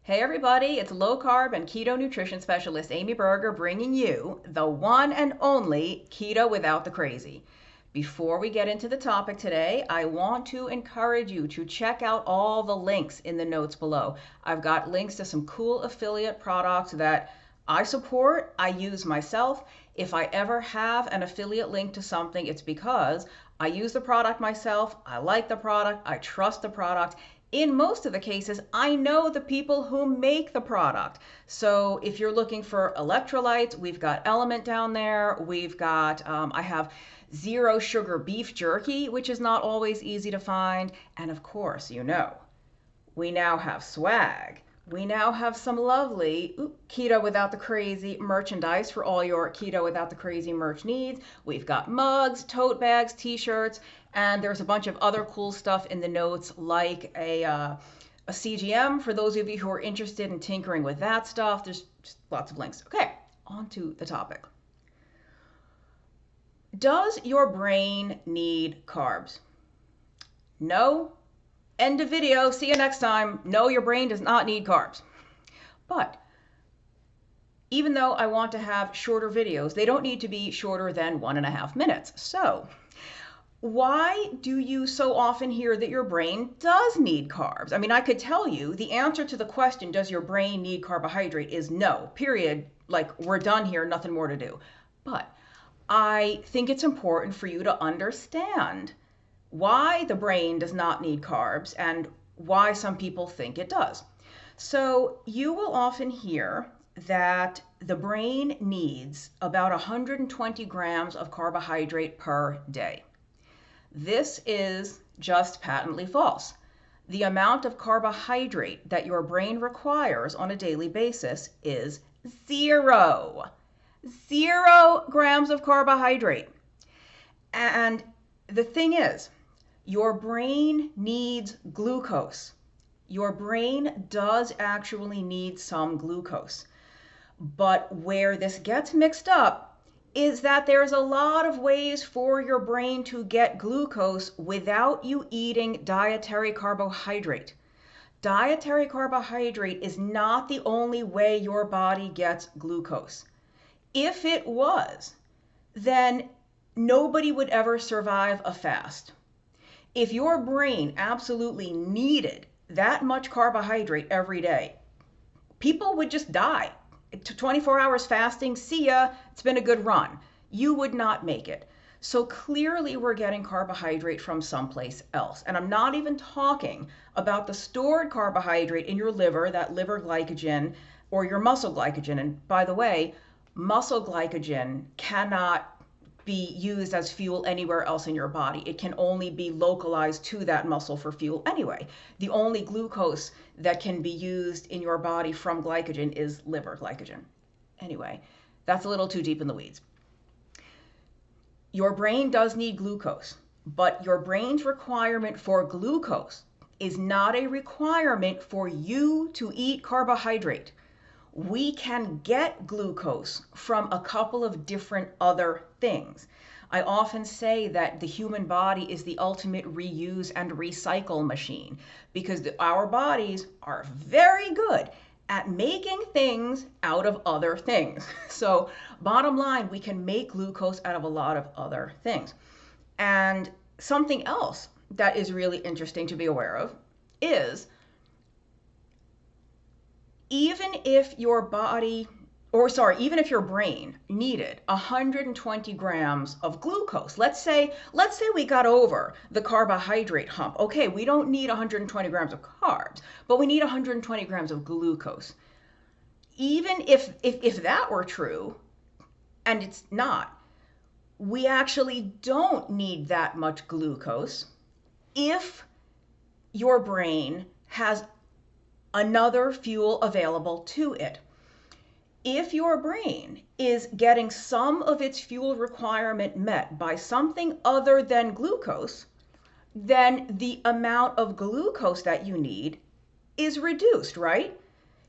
Hey everybody, it's low carb and keto nutrition specialist Amy Berger bringing you the one and only keto without the crazy. Before we get into the topic today, I want to encourage you to check out all the links in the notes below. I've got links to some cool affiliate products that I support, I use myself. If I ever have an affiliate link to something, it's because I use the product myself, I like the product, I trust the product. In most of the cases, I know the people who make the product. So if you're looking for electrolytes, we've got LMNT down there. We've got, I have zero sugar beef jerky, which is not always easy to find. And of course, we now have swag. We now have some lovely keto without the crazy merchandise for all your keto without the crazy merch needs. We've got mugs, tote bags, t-shirts, and there's a bunch of other cool stuff in the notes like a CGM for those of you who are interested in tinkering with that stuff. There's just lots of links. Okay, on to the topic. Does your brain need carbs? No. End of video. See you next time. No, your brain does not need carbs. But even though I want to have shorter videos, they don't need to be shorter than 1.5 minutes. So why do you so often hear that your brain does need carbs? I mean, I could tell you the answer to the question, does your brain need carbohydrate, is no, period. Like, we're done here, nothing more to do. But I think it's important for you to understand why the brain does not need carbs and why some people think it does. So you will often hear that the brain needs about 120 grams of carbohydrate per day. This is just patently false. The amount of carbohydrate that your brain requires on a daily basis is 0. 0 grams of carbohydrate. And the thing is, your brain needs glucose. Your brain does actually need some glucose. But where this gets mixed up is that there's a lot of ways for your brain to get glucose without you eating dietary carbohydrate. Dietary carbohydrate is not the only way your body gets glucose. If it was, then nobody would ever survive a fast. If your brain absolutely needed that much carbohydrate every day, people would just die. 24 hours fasting, see ya, it's been a good run. You would not make it. So clearly we're getting carbohydrate from someplace else. And I'm not even talking about the stored carbohydrate in your liver, that liver glycogen, or your muscle glycogen. And by the way, muscle glycogen cannot be used as fuel anywhere else in your body. It can only be localized to that muscle for fuel anyway. The only glucose that can be used in your body from glycogen is liver glycogen. Anyway, that's a little too deep in the weeds. Your brain does need glucose, but your brain's requirement for glucose is not a requirement for you to eat carbohydrate. We can get glucose from a couple of different other things. I often say that the human body is the ultimate reuse and recycle machine because our bodies are very good at making things out of other things. So bottom line, we can make glucose out of a lot of other things. And something else that is really interesting to be aware of is even if your brain needed 120 grams of glucose, let's say we got over the carbohydrate hump. Okay, we don't need 120 grams of carbs, but we need 120 grams of glucose. Even if that were true, and it's not, we actually don't need that much glucose if your brain has another fuel available to it. If your brain is getting some of its fuel requirement met by something other than glucose, then the amount of glucose that you need is reduced, right?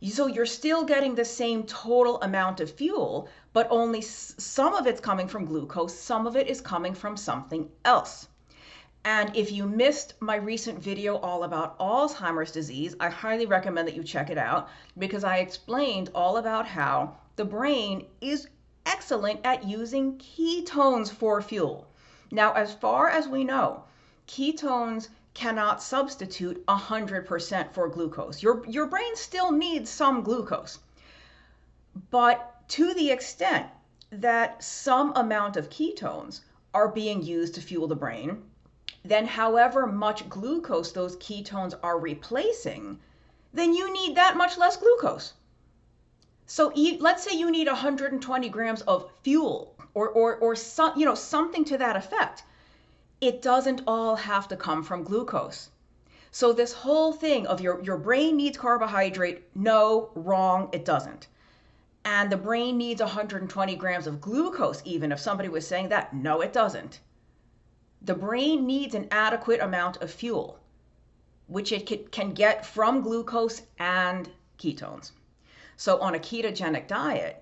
So you're still getting the same total amount of fuel, but only some of it's coming from glucose, some of it is coming from something else. And if you missed my recent video all about Alzheimer's disease, I highly recommend that you check it out because I explained all about how the brain is excellent at using ketones for fuel. Now, as far as we know, ketones cannot substitute 100% for glucose. Your brain still needs some glucose. But to the extent that some amount of ketones are being used to fuel the brain, then however much glucose those ketones are replacing, then you need that much less glucose. So let's say you need 120 grams of fuel or something to that effect. It doesn't all have to come from glucose. So this whole thing of your brain needs carbohydrate, no, wrong, it doesn't. And the brain needs 120 grams of glucose, even if somebody was saying that, no, it doesn't. The brain needs an adequate amount of fuel, which it can get from glucose and ketones. So on a ketogenic diet,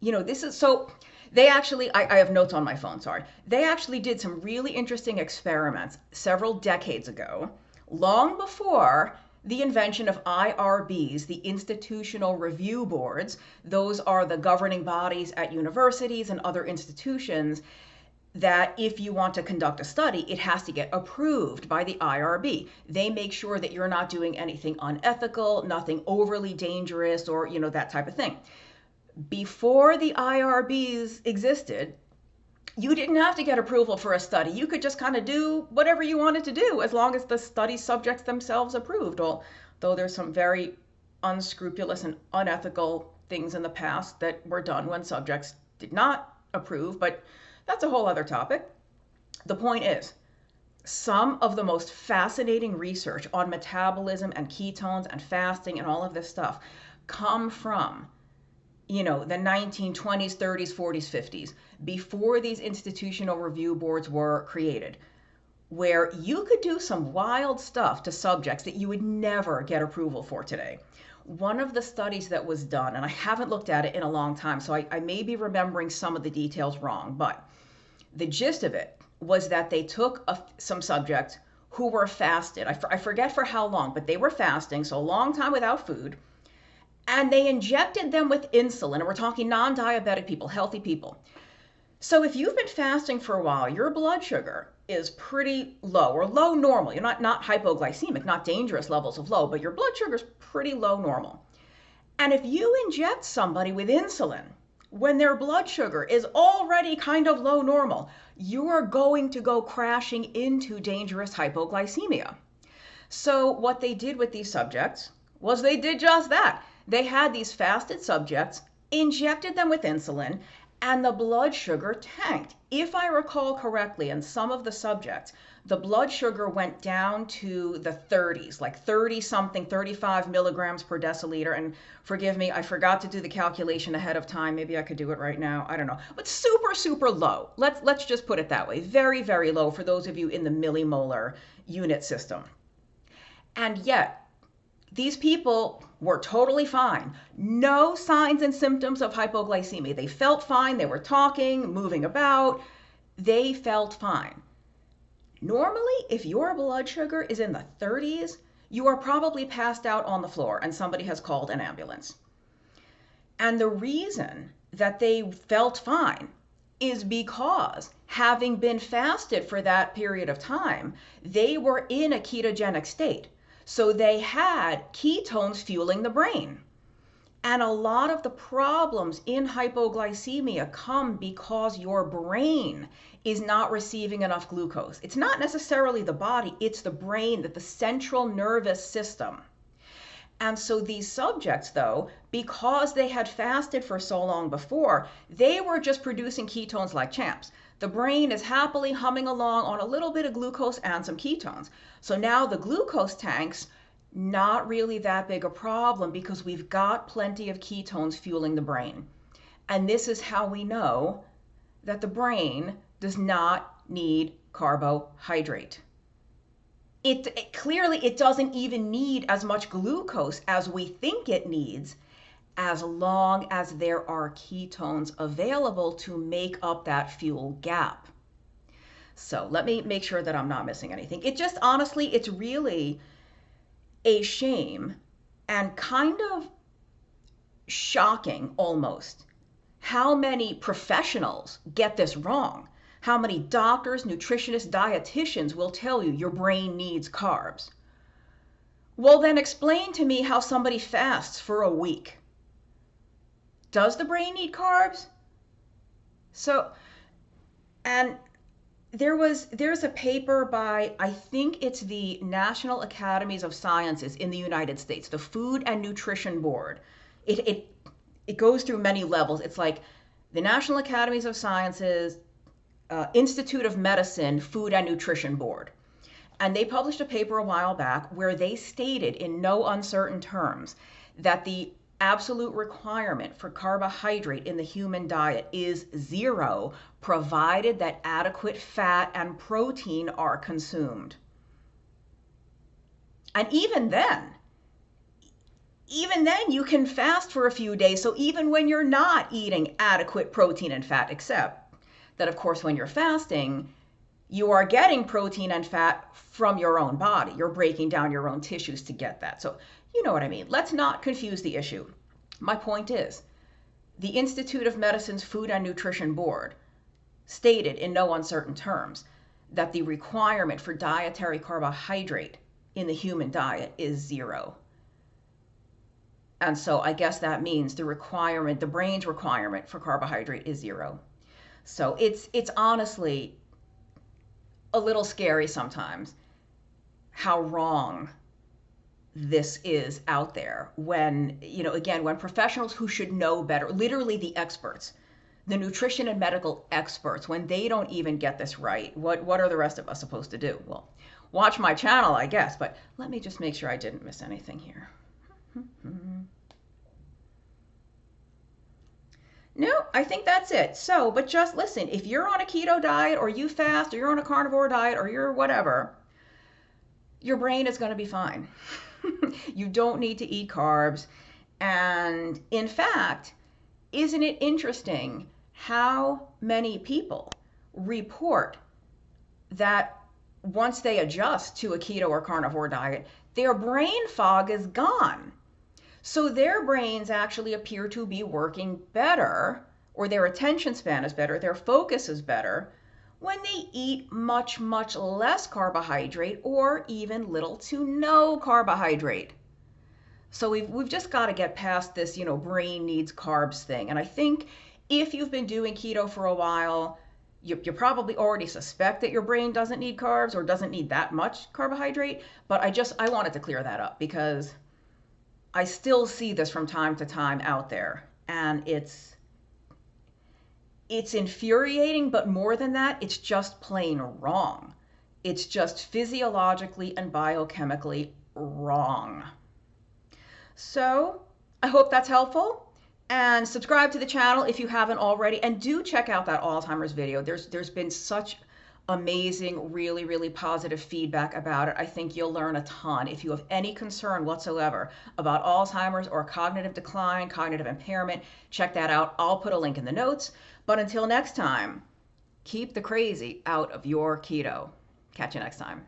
they actually, I have notes on my phone, sorry. They actually did some really interesting experiments several decades ago, long before the invention of IRBs, the institutional review boards. Those are the governing bodies at universities and other institutions that if you want to conduct a study, it has to get approved by the IRB. They make sure that you're not doing anything unethical, nothing overly dangerous, or that type of thing. Before the IRBs existed, you didn't have to get approval for a study. You could just kind of do whatever you wanted to do as long as the study subjects themselves approved. Although there's some very unscrupulous and unethical things in the past that were done when subjects did not approve, but that's a whole other topic. The point is, some of the most fascinating research on metabolism and ketones and fasting and all of this stuff come from, the 1920s, 30s, 40s, 50s, before these institutional review boards were created, where you could do some wild stuff to subjects that you would never get approval for today. One of the studies that was done, and I haven't looked at it in a long time, so I may be remembering some of the details wrong, but the gist of it was that they took some subjects who were fasted. I forget for how long, but they were fasting, so a long time without food, and they injected them with insulin. And we're talking non-diabetic people, healthy people. So if you've been fasting for a while, your blood sugar is pretty low, or low normal. You're not hypoglycemic, not dangerous levels of low, but your blood sugar is pretty low normal. And if you inject somebody with insulin when their blood sugar is already kind of low normal, you are going to go crashing into dangerous hypoglycemia. So what they did with these subjects was they did just that. They had these fasted subjects, injected them with insulin, and the blood sugar tanked. If I recall correctly, in some of the subjects, the blood sugar went down to the 30s, like 30 something, 35 milligrams per deciliter. And forgive me, I forgot to do the calculation ahead of time. Maybe I could do it right now. I don't know. But super, super low. Let's just put it that way. Very, very low for those of you in the millimolar unit system. And yet, these people were totally fine. No signs and symptoms of hypoglycemia. They felt fine. They were talking, moving about. They felt fine. Normally, if your blood sugar is in the 30s, you are probably passed out on the floor and somebody has called an ambulance. And the reason that they felt fine is because, having been fasted for that period of time, they were in a ketogenic state. So they had ketones fueling the brain. And a lot of the problems in hypoglycemia come because your brain is not receiving enough glucose. It's not necessarily the body, it's the brain, the central nervous system. And so these subjects, though, because they had fasted for so long before, they were just producing ketones like champs. The brain is happily humming along on a little bit of glucose and some ketones. So now the glucose tanks, not really that big a problem because we've got plenty of ketones fueling the brain. And this is how we know that the brain does not need carbohydrate. Clearly, it doesn't even need as much glucose as we think it needs, as long as there are ketones available to make up that fuel gap. So let me make sure that I'm not missing anything. It just honestly, it's really a shame and kind of shocking almost how many professionals get this wrong. How many doctors, nutritionists, dietitians will tell you your brain needs carbs. Well, then explain to me how somebody fasts for a week. Does the brain need carbs? So, and there's a paper by, I think it's the National Academies of Sciences in the United States, the Food and Nutrition Board. It goes through many levels. It's like the National Academies of Sciences, Institute of Medicine, Food and Nutrition Board. And they published a paper a while back where they stated in no uncertain terms that the absolute requirement for carbohydrate in the human diet is 0, provided that adequate fat and protein are consumed. And even then you can fast for a few days. So even when you're not eating adequate protein and fat, except that, of course, when you're fasting, you are getting protein and fat from your own body. You're breaking down your own tissues to get that. So you know what I mean. Let's not confuse the issue. My point is, the Institute of Medicine's Food and Nutrition Board stated in no uncertain terms that the requirement for dietary carbohydrate in the human diet is 0. And so I guess that means the brain's requirement for carbohydrate is 0. So it's honestly a little scary sometimes how wrong this is out there when, again, when professionals who should know better, literally the experts, the nutrition and medical experts, when they don't even get this right, what are the rest of us supposed to do? Well, watch my channel, I guess, but let me just make sure I didn't miss anything here. No, I think that's it. So, but just listen, if you're on a keto diet or you fast or you're on a carnivore diet or you're whatever, your brain is going to be fine. You don't need to eat carbs. And in fact, isn't it interesting how many people report that once they adjust to a keto or carnivore diet, their brain fog is gone. So their brains actually appear to be working better, or their attention span is better, their focus is better, when they eat much, much less carbohydrate or even little to no carbohydrate. So we've just got to get past this, brain needs carbs thing. And I think if you've been doing keto for a while, you probably already suspect that your brain doesn't need carbs or doesn't need that much carbohydrate. But I wanted to clear that up because I still see this from time to time out there, and it's infuriating, but more than that, it's just plain wrong. It's just physiologically and biochemically wrong. So I hope that's helpful, and subscribe to the channel if you haven't already, and do check out that Alzheimer's video. There's been such amazing, really, really positive feedback about it. I think you'll learn a ton. If you have any concern whatsoever about Alzheimer's or cognitive decline, cognitive impairment, check that out. I'll put a link in the notes. But until next time, keep the crazy out of your keto. Catch you next time.